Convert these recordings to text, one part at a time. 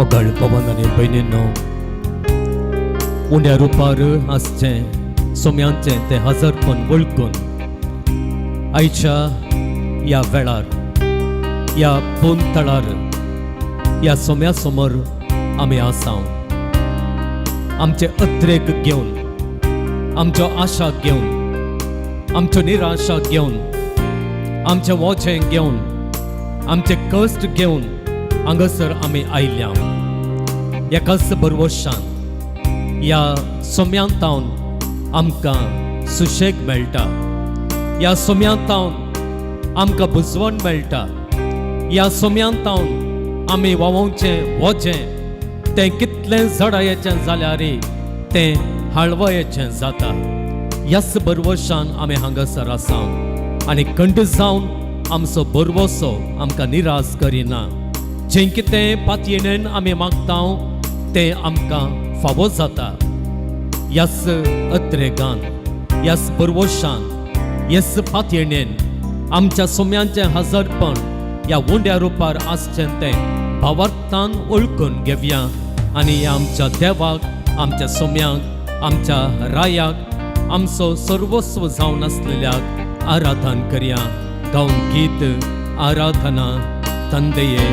मोगाळ पवन आनी भयणींनो, उंड्या रुपार आसचें सोम्यांचें तें हजरपण वळखून आयच्या ह्या वेळार ह्या पोंतळार ह्या सोम्या समोर आमी आसां. आमचे अत्रेक घेवन, आमच्यो आशा घेवन, आमच्यो निराशा घेवन, आमचें वोचें घेवन, आमचे कश्ट घेवन हांगासर आमी आयल्या. एकाच बरवशान ह्या सोम्यांतावन आमकां सुशेग मेळटा, ह्या सोम्यांतावन आमकां बुजवण मेळटा, ह्या सोम्यांतावन आमी वावोवचें वचें तें कितलें जडायेचें जाल्यार तें हाळवयेचें जाता. ह्याच बरवशान आमी हांगासर आसां आनी खंड जावन आमचो बरवसो आमकां निराश करिना. जें कितें पातयेणेन आमी मागतां तें आमकां फावो जाता. ह्याच अत्रेगान, ह्याच बरवशान, ह्याच पातयेणेन आमच्या सोम्यांचें हजरपण ह्या उंड्या रुपार आसचें तें भावार्थान वळखून घेवया आनी आमच्या देवाक, आमच्या सोम्यांक, आमच्या रायाक, आमचो सर्वस्व जावन आसलेल्याक आराधन करया. गावन गीत आराधना ತಂದೆಯೇ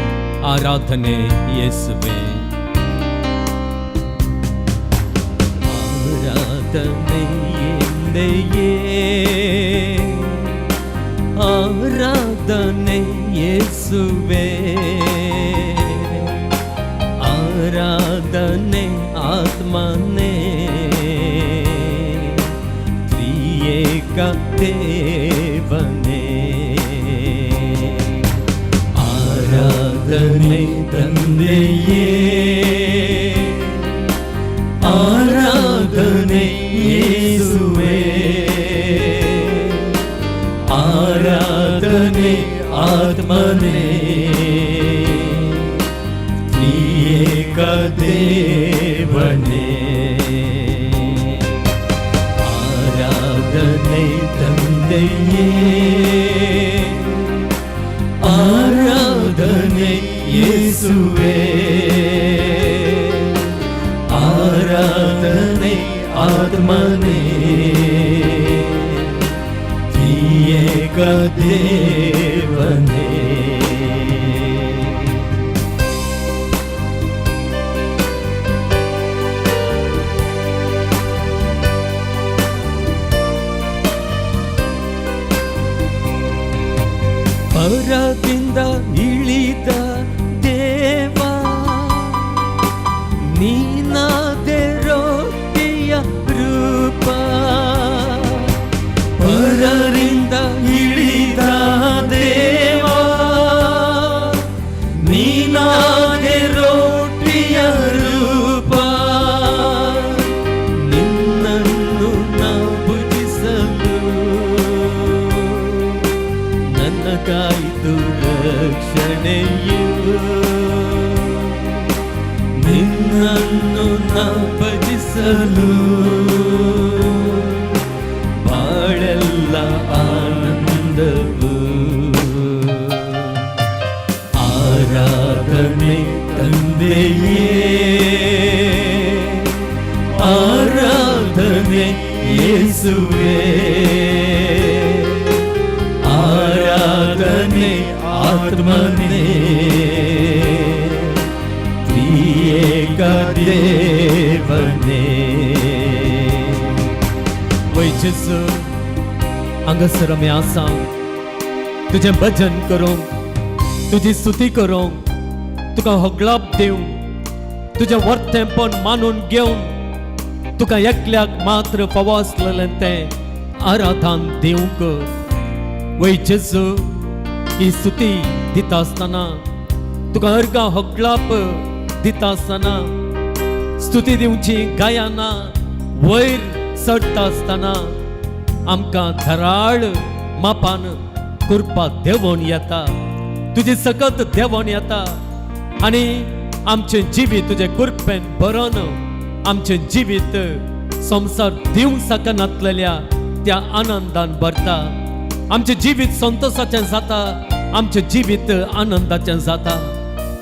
ಆರಾಧನೆ ಯೇಸುವೆ. ಆರಾಧನೆ ಎಂದೆಯೇ ಆರಾಧನೆ ಯೇಸುವೆ. ಆರಾಧನೆ ಆತ್ಮನೇ ತ್ರಿಯೇಕ ದೇವನೇ. ಆರಾಧನೆ ತಂದೆಯೇ ಆರಾಧನೆ ಯೇಸುವೆ. ಆರಾಧನೆ ಆತ್ಮನೇ ತ್ರಿಯೇಕ ದೇವನೇ. ಆರಾಧನೆ ತಂದೆಯೇ ಆರಾಧನೆ ಯೇಸುವೆ. ಆರಾಧನೆ ಆತ್ಮನೇ ತ್ರಿಯೇಕ ದೇವನೇ. ಪರದಿಂದ ಇಳಿದ ದೇವ ನೀನಾದೆ ರೊಟ್ಟಿಯ ರೂಪ. ಪರರಿಂದ ಇಳಿದ ದೇವ ನೀನಾದೆ ರೊಟ್ಟಿಯ ರೂಪ. ನಿನ್ನನ್ನು ನಾ ಭುಜಿಸಲು ನನಗಾಯಿತು ರಕ್ಷಣೆಯು. ನಿನ್ನನ್ನು ನಾ ಭಜಿಸಲು ಬಾಳೆಲ್ಲ ಆನಂದವು. ಆರಾಧನೆ ತಂದೆಯೇ ಆರಾಧನೆ ಯೇಸುವೆ. ಆರಾಧನೆ ಆತ್ಮನೇ ತ್ರಿಯೇಕ ದೇವನೇ. वैचस हांगासर आमी आसां तुजें भजन करूंक, तुजी स्तुती करूंक, तुका होगलाप दिवंक, तुजें वर्तेपण मानून घेवन तुका एकल्याक मात्र फावो आसलेलें तें आराधन दिवंक. वैचस ही स्तुती दिता आसतना, तुका अर्गा होगलाप दिता आसतना, स्तुती दिवची गायना वयर चडटा आसतना आमकां धराळ मापान कृपा देंवोन येता, तुजी सकत देंवोन येता आनी आमचें जिवीत तुजे कृपेन भरोन आमचें जिवीत संवसार दिवंक शकनासलेल्या त्या आनंदान भरता. आमचें जिवीत संतोषाचें जाता, आमचें जिवीत आनंदाचें जाता.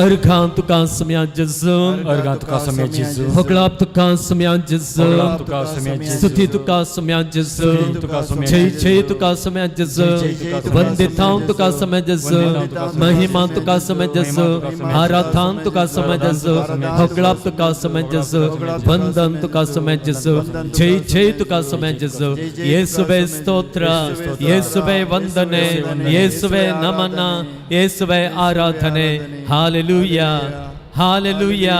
अर्घां तुका सम्या जेजू अर्घां तुका सम्या जेजू होगळाप तुका सम्या जेजू होगळाप तुका सम्या जेजू स्तुती तुका सम्या जेजू स्तुती तुका सम्या जय जेजू जय तुका सम्या जेजू वंदितां तुका सम्या जेजू महिमा तुका सम्या जेजू आराधना तुका सम्या जेजू होगळाप तुका सम्या जेजू वंदन तुका सम्या जेजू जय जय तुका सम्या जेजू येशुवे स्तोत्र येशुवे वंदने येशुवे नमन येशुवे आराधने hallelujah hallelujah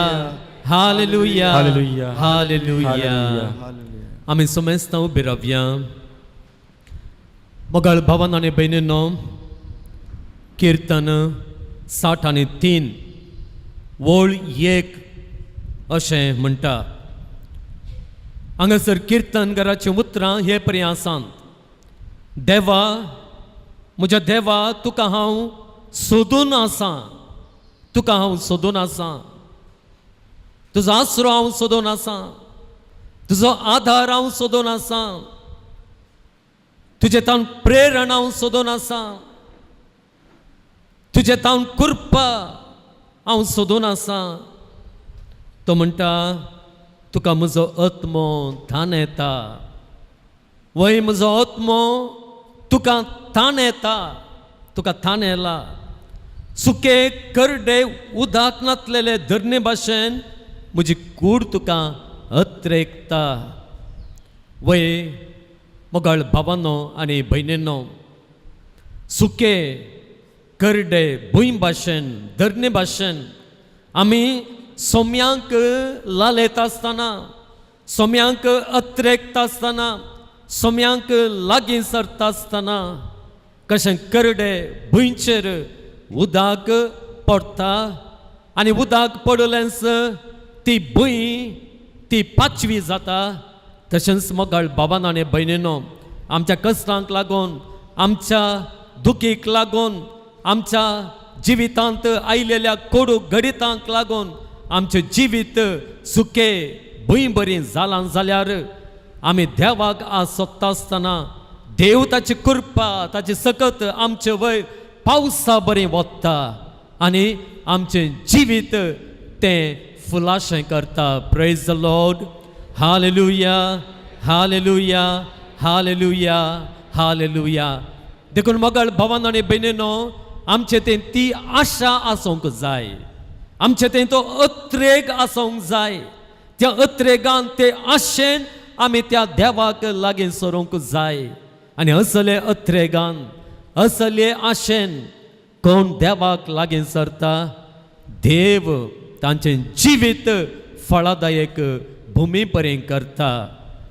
hallelujah hallelujah hallelujah आम्ही समेस्ता उबे रावया मोगाळ भावान आनी भयणींनो कीर्तन 63 वोळ 1 अशें म्हणटा हांगासर कीर्तनकाराची उतरां हे पर्यंत आसात देवा म्हज्या देवा तुका हांव सोदून आसां तुका हांव सोदून आसां तुजो आसरो हांव सोदून आसां तुजो आधार हांव सोदून आसां तुजे तावन प्रेरण हांव सोदून आसां तुजे तावन कृपा हांव सोदून आसां तो म्हणटा तुका म्हजो आत्मो थान येता वय म्हजो आत्मो तुका थान येता तुका थान येला सुके करडे उदक नातलेले धरणे भाशेन म्हजी कूड तुका अत्रेकता वय मोगाळ भावांनो आनी भयणींनो सुके करडे भुंय भाशेन धरणे भाशेन आमी सोम्यांक लालयता आसतना सोम्यांक अत्रेकता आसतना सोम्यांक लागीं सरता आसतना कशें करडे भुंयचेर उदक पडटा आनी उदक पडलेंच ती भुंय ती पाचवी जाता तशेंच मोगाळ बाबान आनी भयणींनो आमच्या कश्टांक लागून आमच्या दुखीक लागून आमच्या जिवितांत आयिल्ल्या कोडू गणितांक लागून आमचें जिवीत सुके भुंय बरी जालां जाल्यार आमी देवाक आज सोदता आसतना देव ताची कृपा ताची सकत आमचे वयर पावसा बरें वत्ता आनी आमचें जिवीत तें फुलाशें करता praise the Lord hallelujah hallelujah hallelujah hallelujah देखून मोगाळ भावान आनी भयणींनो आमचे तें ती आशा आसूंक जाय आमचे तें तो अत्रेग आसूंक जाय त्या अत्रेगान ते आशेन आमी त्या देवाक लागीं सरूंक जाय आनी असले अत्रेगान असले आशेन कोण देवाक लागीं सरता देव तांचें जिवीत फळदायक भुमी पर्यंत करता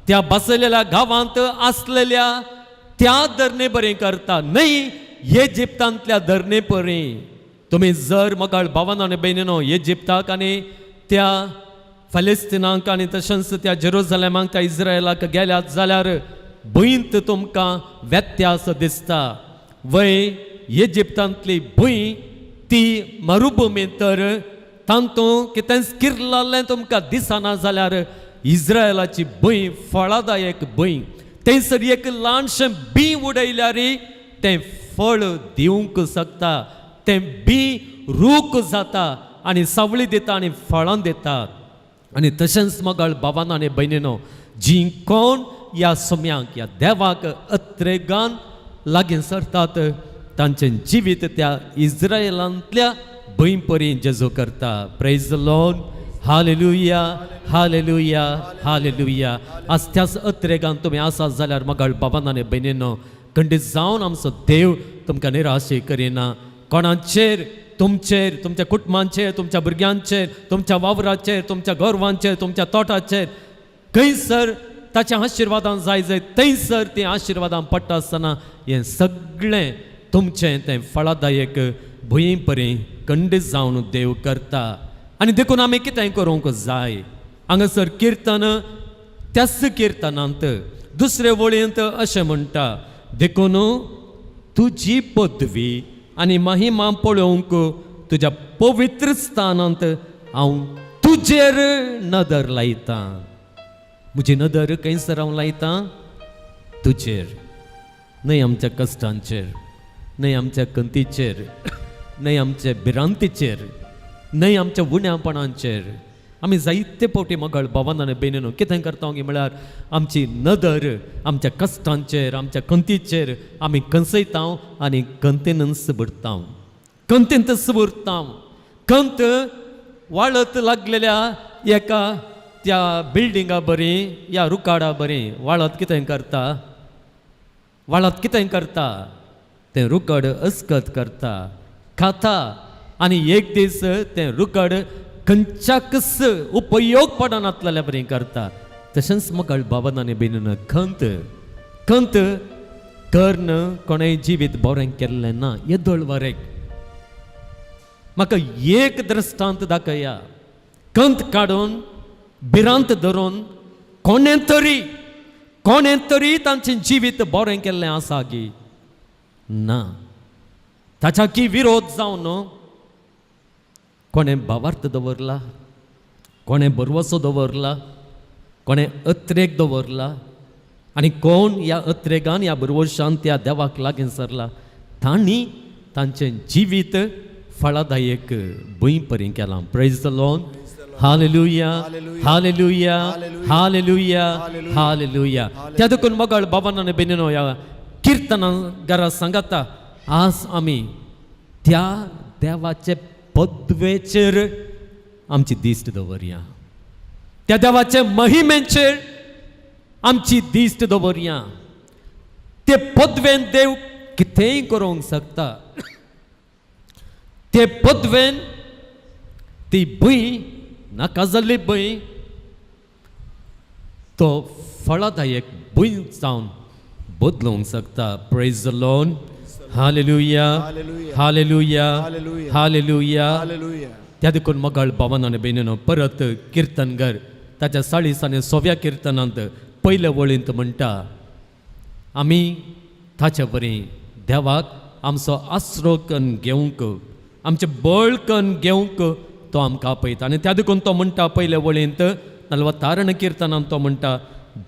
त्या बसलेल्या गांवांत आसलेल्या त्या धरणे पर्यंत करता न्हय इजिप्तांतल्या धरणे पर्यंत तुमी जर मोगाळ भावान आनी भयणींनो इजिप्ताक आनी त्या फलिस्तिनांक आनी तशेंच त्या जेरुसलेमाक त्या इस्रायलाक गेल्यात जाल्यार भुंयत तुमकां व्यत्यास दिसता वय इजिप्तांतली भुंय ती मरुभुमी तर तांतूं कितें किरलालें तुमकां दिसना जाल्यार इस्रायलाची भुंय फळदायक भुंय थंयसर एक ल्हानशें बी उडयल्यार तें फळ दिवंक शकता तें बी रूख जाता आनी सावळी दिता आनी फळां दिता आनी तशेंच मोगाळ बाबान आनी भयणींनो जी कोण ह्या सोम्यांक ह्या देवाक अत्रेगान लागीं सरतात तांचें जिवीत त्या इस्रायलांतल्या भुंय पर्यंत जेजू करता praise the Lord hallelujah hallelujah hallelujah आज त्याच अत्रेगान तुमी आसात जाल्यार मोगाळ बाबान आनी भयणींनो खंडीत जावन आमचो देव तुमकां निराशे करिना कोणाचेर तुमचेर तुमच्या कुटुंबांचेर तुमच्या भुरग्यांचेर तुमच्या वावराचेर तुमच्या गोरवांचेर तुमच्या तोटाचेर खंयसर ताच्या आशिर्वादान जाय जाय थंयसर ती आशिर्वादां पडटा आसतना हें सगळें तुमचें तें फळदायक भुंये पर्यंत खंडीत जावन देव करता आनी देखून आमी कितें करूंक जाय हांगासर कीर्तन त्याच कीर्तनांत दुसरे वळींत अशें म्हणटा देखून तुजी पदवी आनी महिमा पळोवंक तुज्या पवित्र स्थानांत हांव तुजेर नदर लायतां म्हजी नदर खंयसर हांव लायतां तुजेर न्हय आमच्या कश्टांचेर न्हय आमच्या कंतीचेर न्हय आमच्या भिरांतीचेर न्हय आमच्या उण्यापणांचेर आमी जायते फावटी मोगळ भावांनी बेनिनो कितें करता म्हळ्यार आमची नदर आमच्या कश्टांचेर आमच्या कंतीचेर आमी कंसयता आनी कंतीनच बुडता कंतींतच उरता कंत वाळत लागलेल्या एका त्या बिल्डिंगा बरी या रुखाडा बरी वाळत कितें करता वाळत कितें करता तें रुखड अस्कत करता खाता आनी एक दीस तें रुखड खंयच्याकच उपयोग पडनातल्या बरें करता तशेंच मोगळ बाबन आनी बेनीन खंत खंत कर्ण कोणें जिवीत बरें केल्लें ना येदोळ वरेक म्हाका एक दृश्टांत दाखया कंत काडून भिरांत धरून कोणें तरी तांचें जिवीत बरें केल्लें आसा गी ना ताच्या की विरोध जावन कोणें भावार्थ दवरला कोणें बरवसो दवरला कोणें अत्रेक दवरला आनी कोण ह्या अत्रेकान ह्या बरवशान त्या देवाक लागीं सरला तांणी तांचें जिवीत फळदायक भूंय परी केलां praise the Lord hallelujah hallelujah hallelujah hallelujah त्या देखून मोगळ बाबान आनी बेनिनो ह्या किर्तनां सांगता आज आमी त्या देवाचे पदवेचेर आमची दिश्ट दवरया त्या देवाचे महिमेचेर आमची दिश्ट दवरया ते पदवेन देव कितेंय करूंक शकता ते पदवेन ती भूंय नाका जाल्ली भूंय तो फळदायक भूंय जावन बदलूंक शकता praise the Lord hallelujah hallelujah hallelujah त्या देखून मोगळ भावान आनी बेनिनो परत किर्तनगर ताच्या 40 आनी 6व्या किर्तनांत पयल्या वळींत म्हणटा आमी ताचे बरी देवाक आमचो आसरो करून घेवंक आमचे बळ करून घेवंक तो आमकां आपयता आनी त्या देखून तो म्हणटा पयल्या वळींत 46 किर्तनांत तो म्हणटा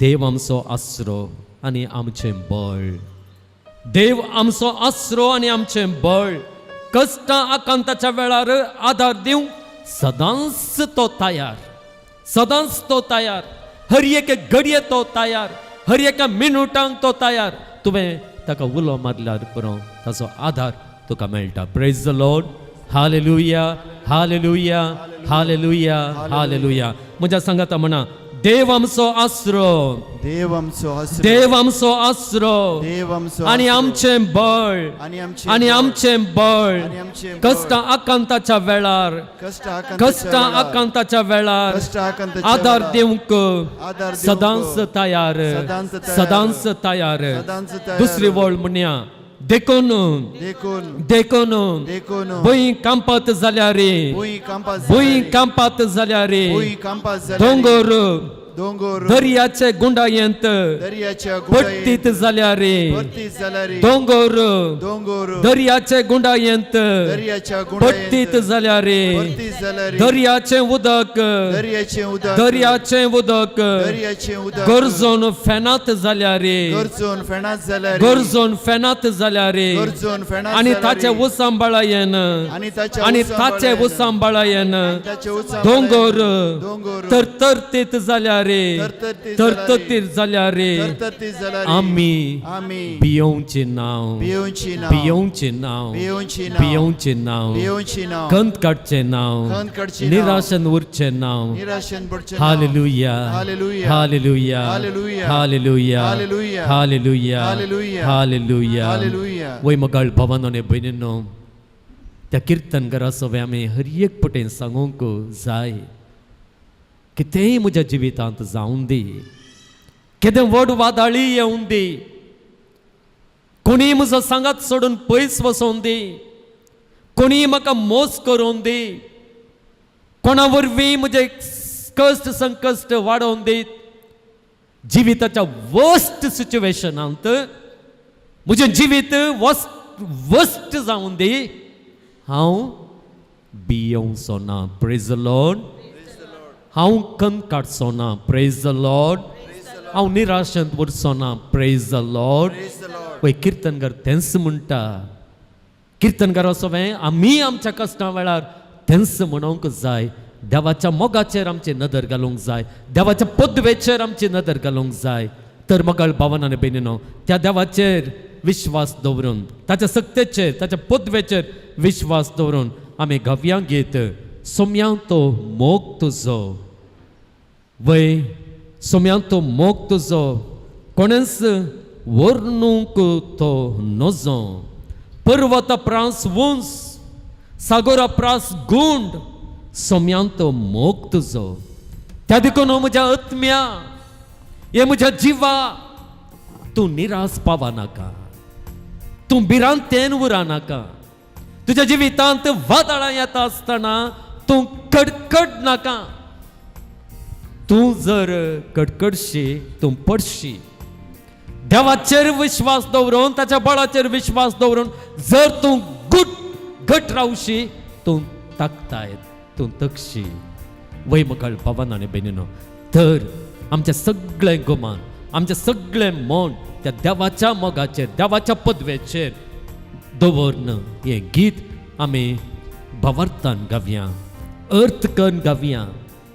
देव आमचो आसरो आनी आमचें बळ देव आमचो आसरो आनी आमचें बळ कश्टां आकांताच्या वेळार आदार दिवंक सदांच तो तयार हर एक घडये तो तयार हर एका मिनटांक तो तयार तुवें ताका उलो मारल्यार पुरो ताचो आधार तुका मेळटा praise the Lord hallelujah hallelujah hallelujah hallelujah म्हज्या सांगाता म्हणा देव आमचो आसरो देव आमचो आसरो देव आमचो आसरो देव आमचो आनी आमचें बळ आनी आमचें बळ कश्टां आकांताच्या वेळार कश्टां आकांताच्या वेळार आदार दिवंक सदांच तयार सदांच तयार दुसरी वळ म्हणया देखून भूंय कांपत जाल्यार दोंगर दर्याचे गुंडायेंत पडटीत जाल्यार दोंगर दर्याचे गुंडायेंत पडटीत जाल्यार दर्याचे उदक गरजून फेनात जाल्यार आनी ताचे उसांबाळायेन दोंगर तरतरतीत जाल्यार आमी भियोंचे नांव कंत काडचे नांव निराशन उरचे नांव hallelujah hallelujah hallelujah hallelujah hallelujah वय मोगळ भावांनो भयणींनो त्या किर्तनगरा सगळे आमी हर एक पटेन सांगूंक जाय कितेंय म्हज्या जिवितांत जावं दी केदें व्हड वादळी येवं दी कोणी म्हजो सांगात सोडून पयस वचोन दी कोणी म्हाका मोस करून दी कोणा वरवीं म्हजे कश्ट संकश्ट वाडोवन दी जिविताच्या वर्स्ट सिच्युएशनांत म्हजें जिवीत वर्स्ट जावं दी हांव भियोंचो ना प्रेज द लॉर्ड हांव कंत काडचो ना प्रेज द लॉर्ड हांव निराशेंत उरचो ना प्रेज द लॉर्ड पळय किर्तनकार तेंच म्हणटा किर्तनकार असो आमी आमच्या कश्टां वेळार तेंच म्हणूंक जाय. देवाच्या मोगाचेर आमची नदर घालूंक जाय, देवाच्या पदवेचेर आमची नदर घालूंक जाय. तर मोगाळ भावान आनी भयणीनो, त्या देवाचेर विश्वास दवरून, ताच्या सक्तेचेर, ताच्या पदवेचेर विश्वास दवरून आमी घावया गीत सोम्या तो मोग तुजो. वय सोम्या तो मोग तुजो कोणेंच वर्णूंक तो नजो. पर्वता प्रास वंस सागोरा प्रास गुंड सोम्यांत मोग तुजो. त्या देखून म्हज्या आत्म्या, हे म्हज्या जिवा, तूं निराश पावा नाका, तूं भिरांतेन उरा नाका. तुज्या जिवितांत वादळां येता आसतना तूं कडकड नाका. तूं जर कडकडशी, तूं पडशी, देवाचेर विश्वास दवरून, ताच्या बळाचेर विश्वास दवरून जर तूं घट रावशी, तूं ताकतायत, तूं तकशी. वय मुखार भावान आनी भयणीनो, तर आमचें सगळें गुमान, आमचें सगळें मन त्या देवाच्या मोगाचेर, देवाच्या पदवेचेर दवरून हें गीत आमी भावार्थान गावया, अर्थ करून गावया.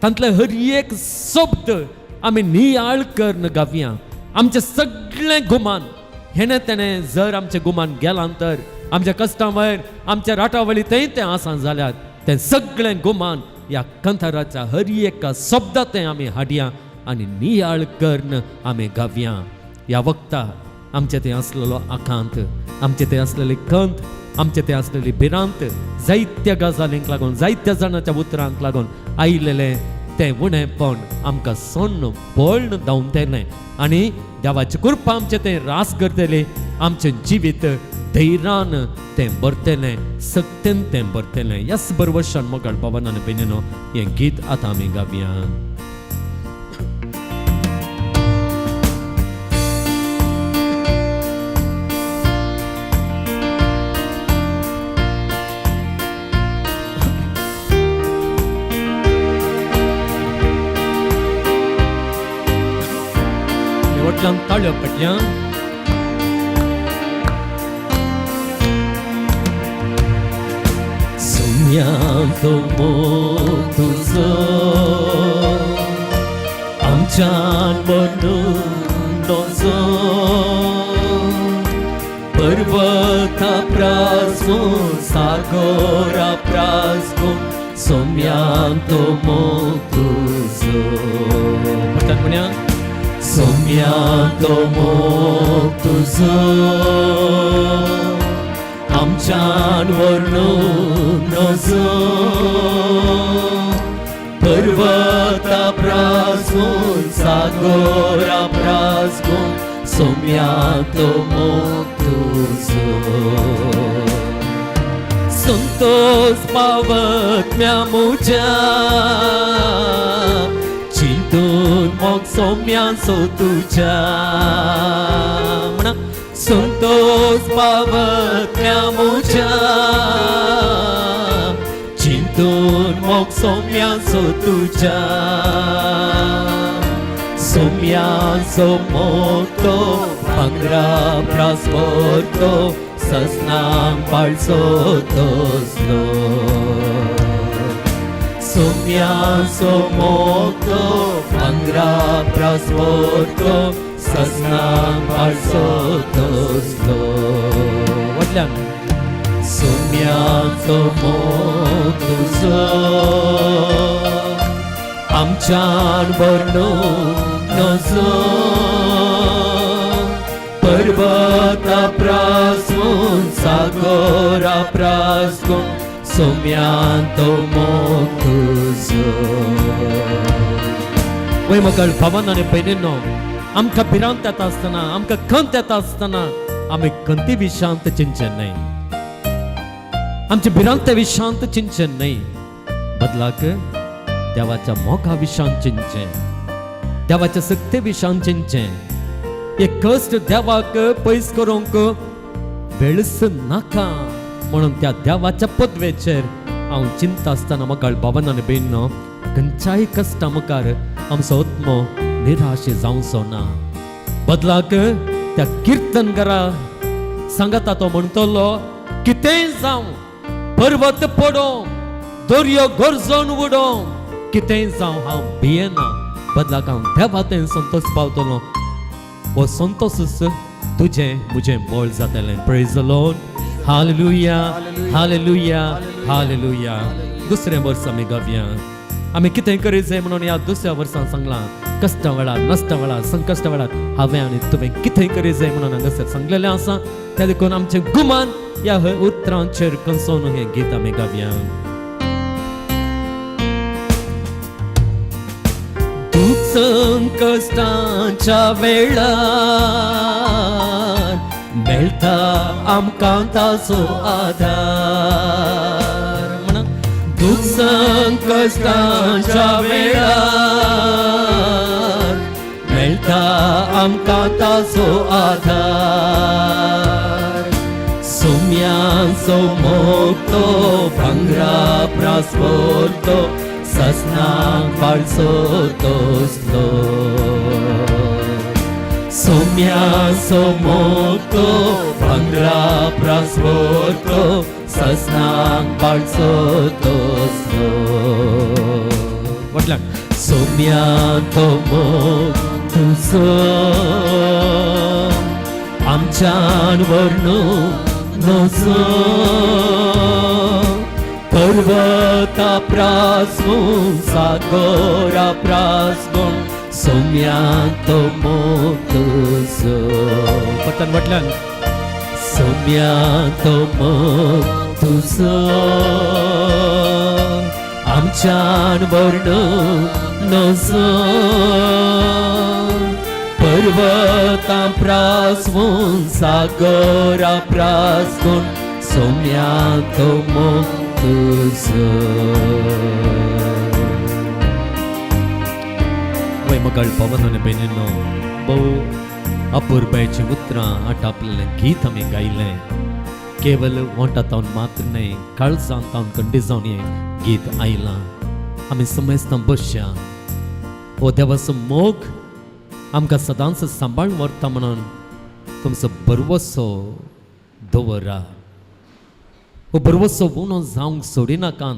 तांतले हर एक शब्द आमी नियाळ करून गावया. आमचें सगळें गुमान हेणें तेणें जर आमचें गुमान गेलां, तर आमच्या कश्टां वयर, आमच्या राटावळी तें आसा जाल्यार तें सगळें गुमान ह्या कंथाराच्या हर एका शब्दांत आमी हाडया आनी नियाळ करून आमी गावया. ह्या वक्ता आमचें तें आसलेलो आकांत, आमचें तें आसलेली कंत, आमचें तें आसलेली भिरांत, जायत्या गजालींक लागून, जायत्या जाणांच्या उतरांक लागून आयिल्लें तें उणेंपण आमकां सोन्न बोळण धांवतलें आनी देवाची कृपा आमचें तें रास करतली. आमचें जिवीत धैर्यान तें भरतलें, सक्तेन तें भरतलें. ह्याच बरोबरच्यान मोगाळ भावान आनी भयणीनो, हें गीत आतां आमी गावया. वटल्यान ताळयो पडल्या. सोम्यांत मोग तुजो आमच्यान बनून नजो. पर्वता प्रासून सागोरा प्रासून सोम्यांत मोग तुजो. पडटात म्हणया सोम्यांत मोग तुजो आमच्यान वर्णूंक नजो. पर्वता प्रासून सागोरा प्रासून सोम्यांत मोग तुजो. संतोष पावतम्या म्हज्या चिंतून मोग सोम्यांचो तुज्या. म्हणा संतोष पावतम्या म्हज्या चिंतून मोग सोम्यांचो तुज्या. सोम्यांचो मोग तो भांगरा प्रास भरतो, सजनांक पाळचो तसलो. सोम्यांचो मोग तो भांगरा प्रास भरतो, सजनांक पाळचो तसलो. वटल्यान सोम्यांचो मोग तुजो आमच्यान वर्णूंक नजो. पर्वता प्रासून सागोरा प्रासून सोम्यांत मोग तुजो. वय मोगाळ भावान आनी भयणीनो, आमकां भिरांत येता आसतना, आमकां खंत येता आसतना आमी खंती विशांत चिंतचें न्हय. आमच्या भिरांत विशांत चिंतचें न्हय, बदलाक देवाच्या मोगा विशांत चिंतचें, देवाच्या सक्ते विशांत चिंतचें. एक कश्ट देवाक पयस करूंक वेळच नाका म्हणून त्या देवाच्या पदवेचेर हांव चिंता आसतना मोगाळ भावान आनी भयणीनो, खंयच्याय कश्टा मुखार आमचो आत्मो निराश जावचो ना. बदलाक त्या किर्तनकारा सांगता तो म्हणटलो, कितेंय जावं, पर्वत पडो, दर्यो गरजोन उडो कितेंय जावं हांव भियेना बदलाक हांव देवा तें संतोष पावतलो हो संतोषच तुजें म्हजें बोळ जातलें praise the Lord hallelujah hallelujah hallelujah दुसरें वर्स आमी गावया आमी कितें करीत जाय म्हणून ह्या दुसऱ्या वर्सान सांगलां कश्ट वेळार नश्ट वेळार संकश्ट वेळार हांवें आनी तुवें कितें करीत जाय म्हणून हांगासर सांगलेलें आसा त्या देखून आमचें गुमान ह्या उतरांचेर कंसोन हें गीत आमी गावया दुख संकश्टांच्या वेळार मेळटा आमकां ताचो आधार म्हणा दुख संकश्टांच्या वेळार मेळटा आमकां ताचो आधार सोम्यांचो मोग तो भांगरा प्रास्वरतो ससनाक फाळसो तोसलो सोम्यांचो मोग तो भांगरा प्रास्वरतो ससनाक फाळसो तोसलो म्हटल्यार सोम्यांचो मोग तुजो आमच्यान वर्णूंक नजो पर्वता प्रास्गून सागोरा प्रास्गून सोम्यांचो मोग तुजो पटन म्हटल्यार सोम्यांचो मोग तुजो आमच्यान वर्णूंक नजो पर्वतां प्रास्गून सागोरा प्रास्गून सोम्यांचो मोग तुजो वय मगळ पवन आनी बेनिनो भोव अपुरबायची उतरां आटापलेलें गीत आमी गायलें केवल वोंटातावन मात्र न्हय काळजांतावन कंडिजावन हें गीत आयलां आमी समजतां बसया हो देवाचो मोग आमकां सदांच सांबाळून व्हरता म्हणून तुमचो बरवसो दवरा हो बरवसो उणो जावंक सोडिनाकान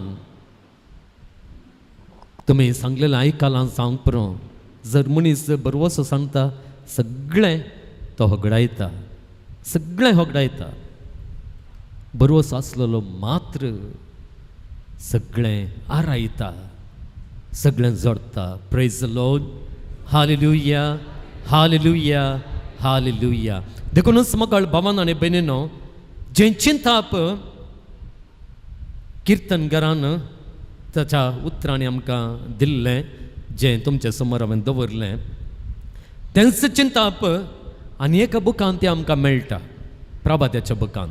तुमी सांगलेलें आयकलां जावंक पुरो जर मनीस बरवसो सांगता सगळें तो होगडायता सगळें होगडायता बरवसो आसलेलो मात्र सगळें आरायता सगळें जोडता praise the Lord hallelujah hallelujah hallelujah देखूनच मगळ भावान आनी भयणीनो जें चिंताप किर्तनकारान ताच्या उतरांनी आमकां दिल्लें जें तुमचे समोर हांवें दवरलें तेंच चिंताप आनी एका बुकान तें आमकां मेळटा प्रभात्याच्या बुकान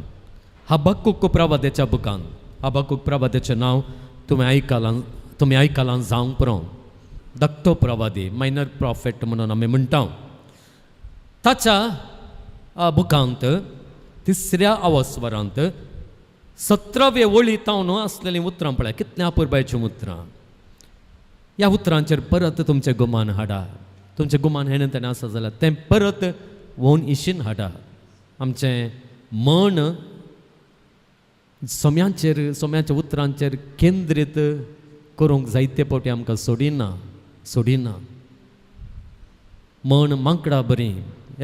हबक्कूक प्रभात्याच्या बुकान हबक्कूक प्रभात्याचें नांव तुमी आयकलां जावंक पुरो धाकटो प्रवादी मायनर प्रॉफेट म्हणून आमी म्हणटा ताच्या बुकांत तिसऱ्या अवस्वरांत 17वे वळींतावन आसलेलीं उतरां पळय कितल्या अपुरबायचीं उतरां ह्या उतरांचेर परत तुमचें गुमान हाडा तुमचें गुमान हेणें तेणें आसा जाल्यार तें परत वोन इशीन हाडा आमचें मन सोम्याच्या उतरांचेर केंद्रीत करूंक जायते फावटी आमकां सोडिना मन मांकडां बरीं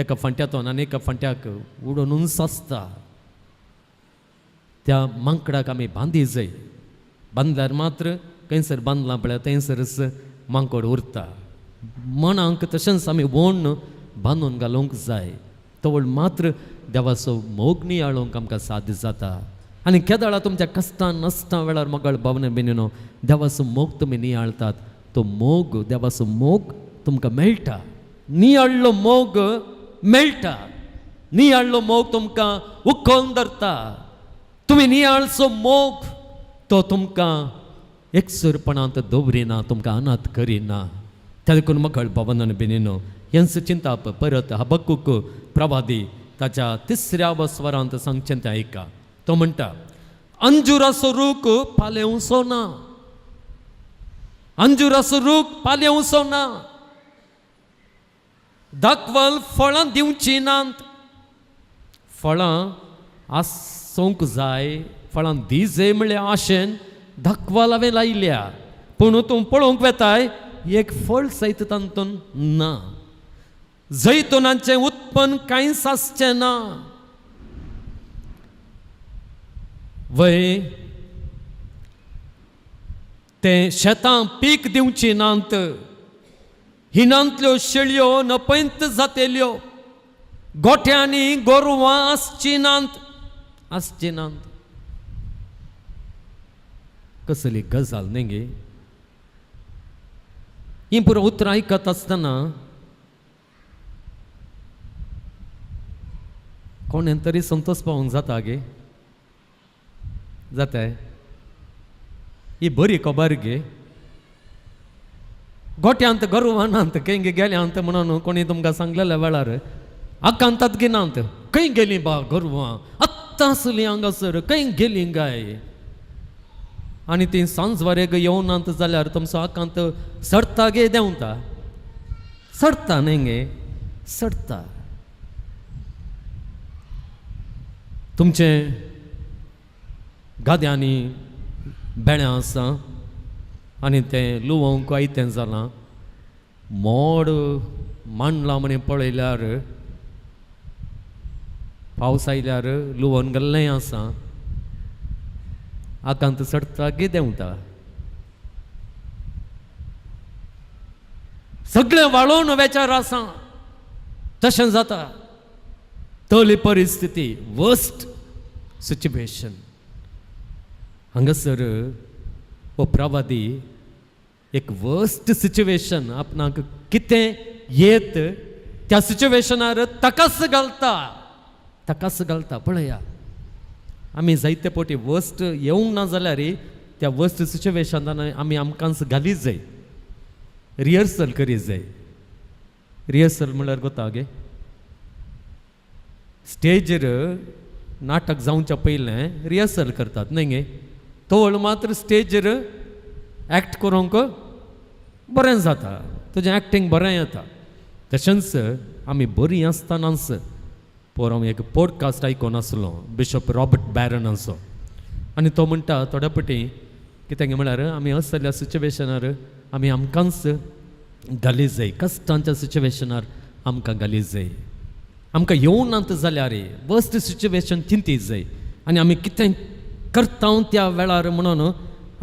एका फांट्यातून आनी एका फांट्याक उडोवन सासता त्या मांकडाक आमी बांदी जाय बांदल्यार मात्र खंयसर बांदलां पळय थंयसरच मांकोड उरता मनाक तशेंच आमी वोण बांदून घालूंक जाय तवळ मात्र देवाचो मोग नियाळोवंक आमकां साध्य जाता आनी केदाळा तुमच्या कश्टां नश्टां वेळार मगळ भावने बिनिनो देवाचो मोग तुमी नियाळतात तो मोग देवाचो मोग तुमकां मेळटा नियाळ्ळो मोग मेळटा नियाळ्ळो मोग तुमकां उखोवन धरता तुमी नियाळचो मोग तो तुमकां एकसुरपणांत दवरिना तुमकां अनाथ करिना त्या देखून मगळ भावनान बिनिनो हेंच चिंताप परत हबक्कूक प्रवादी ताच्या 3ऱ्या वस्वरांत सांगचें तें आयका तो म्हणटा अंजुराचो रूख पालेवचो ना अंजुराचो रूख पालेवचो ना दाखवल फळां दिवची नात फळां आसूंक जाय फळां दी जाय म्हणल्यार आशेन दाखवा लावे लायल्या पूण तूं पळोवंक वेताय एक फळ सयत तातूंत ना जैतुनाचें उत्पन्न कांयच आसचें ना वय ते शेतां पीक दिवची नात हिनांतल्यो शेळयो नपैंत जातेल्यो गोठ्यांनी गोरवां आसची नात कसली गजाल न्ही गे ही पुरो उतर आयकत आसतना कोणें तरी संतोष पावूंक जाता गे जाताय ही बरी खबर गे गोट्यांत गोरवांत खंय गेल्यांत म्हणून कोणी तुमकां सांगलेल्या वेळार आकांतात गिनांत खंय गेलीं बा गोरवां आत्तां आसलीं हांगासर खंय गेलीं गाय आनी ती सांज वरेग येवनात जाल्यार तुमचो आकांत सडता गे देंवता सडता न्ही गे सडता तुमचे गाद्यांनी बेळ्यां आसा आनी तें लुवंक आयतें जालां मोड मांडलां म्हणे पळयल्यार पावस आयल्यार लुवून गेल्लें आसा आकांत सडता गे देंवता सगळें वाळोवन वेचार आसा तशें जाता तळी परिस्थिती वर्स्ट सिच्युएशन हांगासर हो प्रवादी एक वर्स्ट सिच्युएशन आपणाक कितें येत त्या सिच्युएशनार तकास घालता पळया आमी जायते फावटी वर्स्ट येवंक ना जाल्यार त्या वर्स्ट सिच्युएशनान आमी आमकांच घालीत जाय रिहर्सल करीत जाय रिहर्सल म्हळ्यार कोता गे स्टेजीर नाटक जावच्या पयलें रिहर्सल करतात न्ही गे तोळ मात्र स्टेजीर एक्ट करूंक बरें जाता तुजें एक्टींग बरें येता तशेंच आमी बरीं आसतनाच पर हांव एक पॉडकास्ट आयकोन आसलो बिशप रॉबर्ट बॅरनाचो आनी तो म्हणटा थोड्या फावटी कितें म्हळ्यार आमी असल्या सिच्युएशनार आमी आमकांच घालीत जाय कश्टांच्या सिच्युएशनार आमकां घालीत जाय आमकां येवनात जाल्यार वर्स्ट सिच्युएशन चिंतीत जाय आनी आमी कितें करता त्या वेळार म्हणून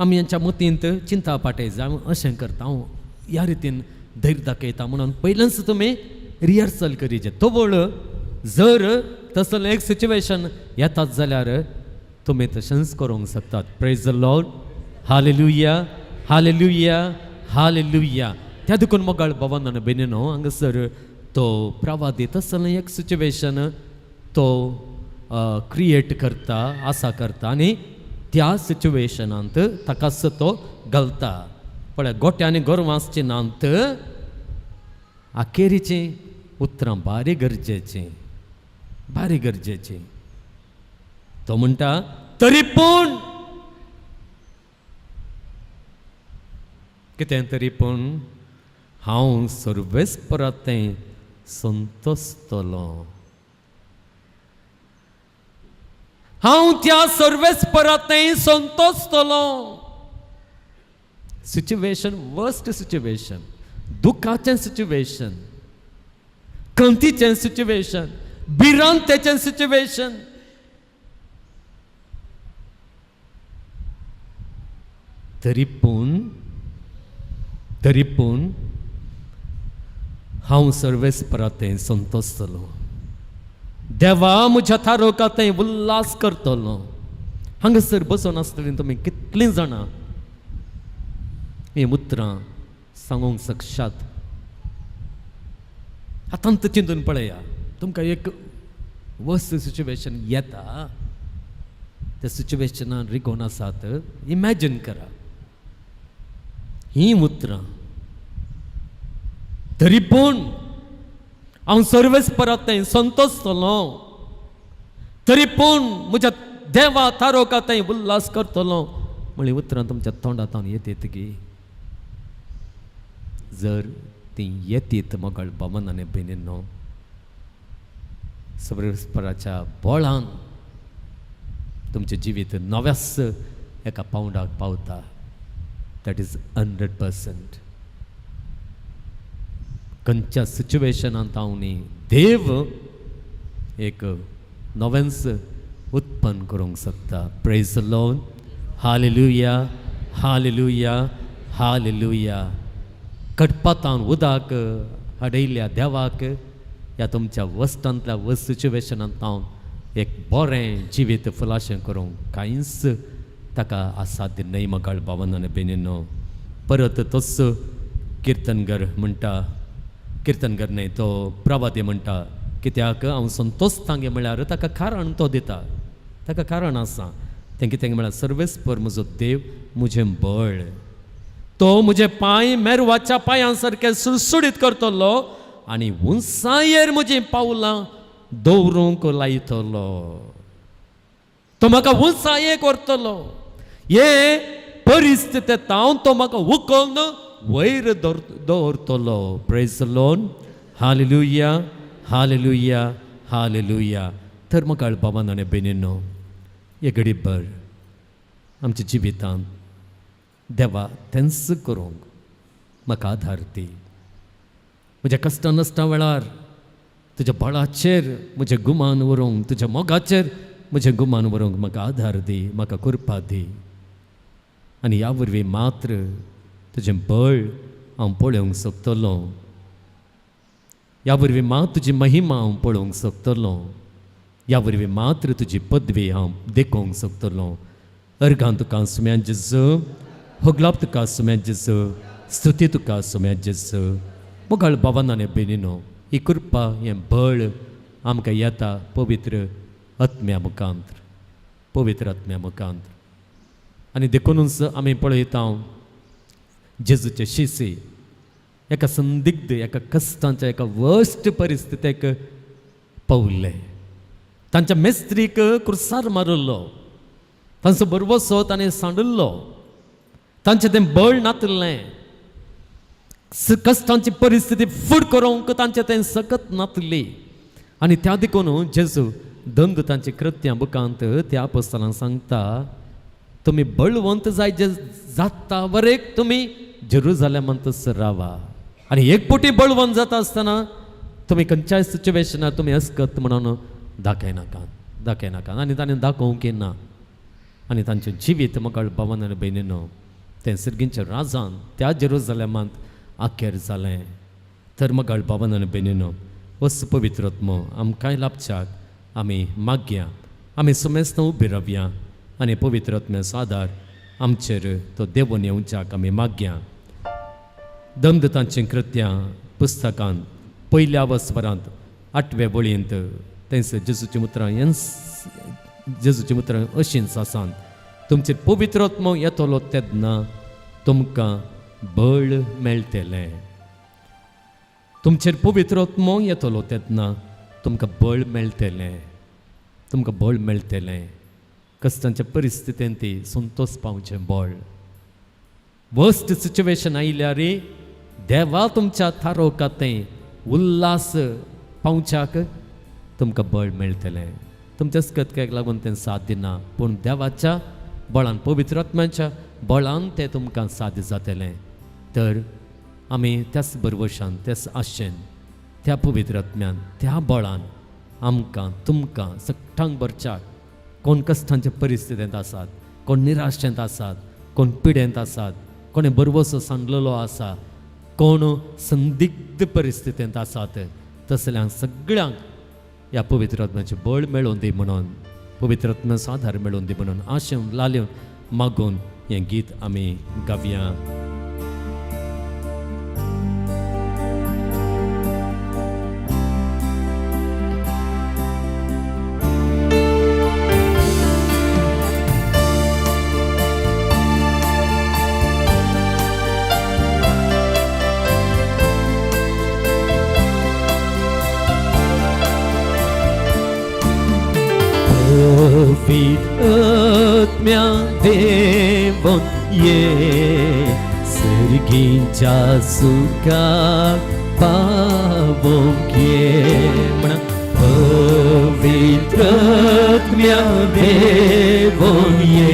आमी हांच्या मतींत चिंता पाटय जाय हांव अशें करता हांव ह्या रितीन धैर्य दाखयता म्हणून पयलेंच तुमी रिहर्सल करीत जाय तो वळ जर तसलें एक सिच्युएशन येतात जाल्यार तुमी तशेंच करूंक शकतात praise the Lord hallelujah hallelujah hallelujah त्या देखून मोगाळ भवन बेनिनो हांगासर तो प्रवादी तसलें एक सिच्युएशन तो क्रिएट करता आसा करता आनी त्या सिच्युएशनांत ताकाच तो घालता पळय गोट्यांनी गोरवां आसची नात आखेरीचीं उतरां बारी गरजेचीं तो म्हणटा तरी पूण कितें तरी पूण हांव सर्वेस्परातें संतोसतलो हांव त्या सर्वेस्परातें संतोसतलो सिच्युएशन वर्स्ट सिच्युएशन दुखाचें सिच्युएशन क्रांतीचें सिच्युएशन भिरांतेचें सिच्युएशन तरी पूण हांव सर्वेस्परातें संतोसतलो देवा म्हज्या थारोकातें उल्हास करतलो हांगासर बसून आसतलीं तुमी कितलीं जाणां ही उतरां सांगूंक शकतात आतांत चिंतून पळया तुमकां एक वर्स्ट सिच्युएशन येता त्या सिच्युएशनान रिगोन आसात इमॅजिन करा ही उतरां तरी पूण हांव सर्वेस्परातें संतोसतलो तरी पूण म्हज्या देवा थारोकातें उल्हास करतलो म्हळ्यार उतरां तुमच्या तोंडांतल्यान येतगी जर ती येतीत मोगाळ भवनाने बेनिनो सर्वेस्पराच्या बोळान तुमचें जिवीत नव्यास एका पावंडाक पावता. That is 100%. खंयच्या सिच्युएशनांत हांव न्ही देव एक नवेंच उत्पन्न करूंक शकता. Praise the Lord. Hallelujah, hallelujah, hallelujah. कडपातान उदाक हाडयल्या देवाक ह्या तुमच्या वस्तांतल्या वस्त सिच्युएशनांत हांव एक बरें जिवीत फुलाशें करूंक कांयच ताका असाध्य न्हय. मकाळ भावांनी बेनिनो. परत तोच किर्तनगर म्हणटा, किर्तनगर न्हय तो प्रवादी म्हणटा, कित्याक हांव संतोष तांगे म्हळ्यार ताका कारण तो दिता. ताका कारण आसा. तें कितें म्हळ्यार सर्वेस्पर म्हजो देव म्हजें बळ. तो म्हजे पांय मेरवाच्या पांयां सारके सुळसुळीत करतलो आनी उंचायेर म्हजीं पावलां दवरूंक लायतलो. तो म्हाका उंचायेक व्हरतलो. हे परिस्थितींत हांव तो म्हाका उखलून वयर दवरतलो. Praise the Lord. Hallelujah, hallelujah, hallelujah. तर म्हाका बाबान आनी बेनिनो हे घडीभर आमच्या जिवितांत देवा तेंच करूंक म्हाका आधार दी. म्हज्या कश्टा नश्टा वेळार तुज्या बळाचेर म्हजें गुमान व्हरूंक, तुज्या मोगाचेर म्हजें गुमान व्हरूंक म्हाका आधार दी, म्हाका कृपा दी. आनी ह्या वरवीं मात्र तुजें बळ हांव पळोवंक सोदतलों. ह्या वरवीं मात तुजी महिमा हांव पळोवंक सोदतलों. ह्या वरवीं मात्र तुजी पदवी हांव देखूंक सोदतलों. अर्गां तुका सुम्या जेजू, होगलाप तुका सुम्या जेजू, स्तुती तुका सुम्या जेजू. मोगाळ बाबांनी बेनिनो ही कृपा हें बळ आमकां येता पवित्र आत्म्या मुखांतर, पवित्र आत्म्या मुखांतर. आनी देखूनच आमी पळयता जेजूचे शिशी एका संदिग्ध, एका कश्टांच्या, एका वर्स्ट परिस्थितीक पावले. तांच्या मेस्त्रीक क्रुसार मारलो, तांचो बरवसो ताणें सांडलो, तांचें तें बळ नातलें. कश्टांची परिस्थिती फूड करूंक तांचें तें सकत नातली. आनी त्या देखून जेजू दंद तांची कृत्यां बुकांत त्या अपोस्तलांक सांगता, तुमी बळवंत जाय जे जाता वरेक तुमी जेरुजालेमांतच रावा. आनी एक पोटी बळवंत जाता आसतना तुमी खंयच्याय सिच्युएशनार तुमी अस्कत म्हणून दाखयनाकात. आनी ताणें दाखोवंक ना. आनी तांचें जिवीत मोगाळ भावान आनी भयणीनो तें सर्गींच्या राजान त्या जेरुजालेमांत आखेर जालें. तर मोगाळ भावान आनी भयणीनो वस पवित्र आत्मो आमकांय लाभच्याक आमी मागया. आमी सुमेस्त उबी रावया आनी पवित्र आत्म्याचो आदार आमचेर तो देवून येवच्याक आमी मागया. दंद तांचें कृत्यां पुस्तकांत पयल्या वस्वरांत 8व्या वळींत थंयसर जेजूची मुत्रां अशींच आसात. तुमचेर पवित्र आत्मो येतलो तेन्ना तुमकां बळ मेळटलें. तुमचेर पवित्र आत्मो येतलो तेन्ना तुमकां बळ मेळटलें. तुमकां बळ मेळटलें. कश्टांच्या परिस्थितींत ती संतोष पावचें बळ. वर्स्ट सिच्युएशन आयल्यार देवा तुमच्या थारोवकातें उल्हास पावच्याक तुमकां बळ मेळटलें. तुमच्या स्कत्याक लागून तें साथ दिना, पूण देवाच्या बळान, पवित्र आत्म्याच्या बळान तें तुमकां साध्य जातलें. तर आमी त्याच बरवशान, त्याच आशेन, त्या पवित्र आत्म्यान, त्या बळान आमकां तुमकां सगळ्यांक भरच्याक. कोण कश्टांच्या परिस्थितींत आसात, कोण निराशेंत आसात, कोण पिडेंत आसात, कोणें बरवसो सांडलेलो आसा, कोण संदिग्ध परिस्थितींत आसात, तसल्यांक सगळ्यांक ह्या पवित्र आत्म्याचें बळ मेळोवन दी म्हणून, पवित्र आत्म्याचो आधार मेळोवन दी म्हणून आशेन लालून मागून हें गीत आमी गावया. आत्म्या देवून ये सर्गींच्या सुखाक पावोंक ये म्हणा. पवित्र आत्म्या देवून ये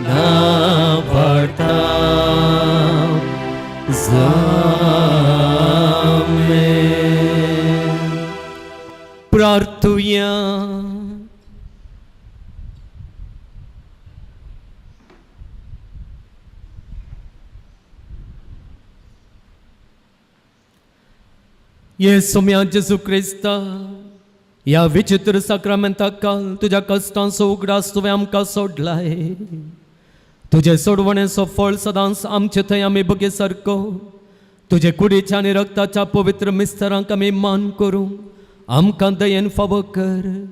ना पडता जामेन. प्रार्थुया. येसुम्या जेजू क्रिस्ता, या विचित्र साक्रामेंताक काल तुझ्या कष्टांचो उगडास तुवें आमकां सोडलाय. तुझे सोडवणेचो फळ सदांच आमचे थंय आमी बगे सारको तुझे कुडीच्या आनी रक्ताच्या पवित्र मिस्तरांक आमी मान करूं आमकां दयेन फावो कर,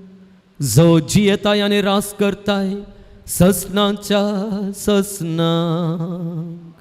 जो जियेताय आनी रास करताय ससनाच्या ससनाक.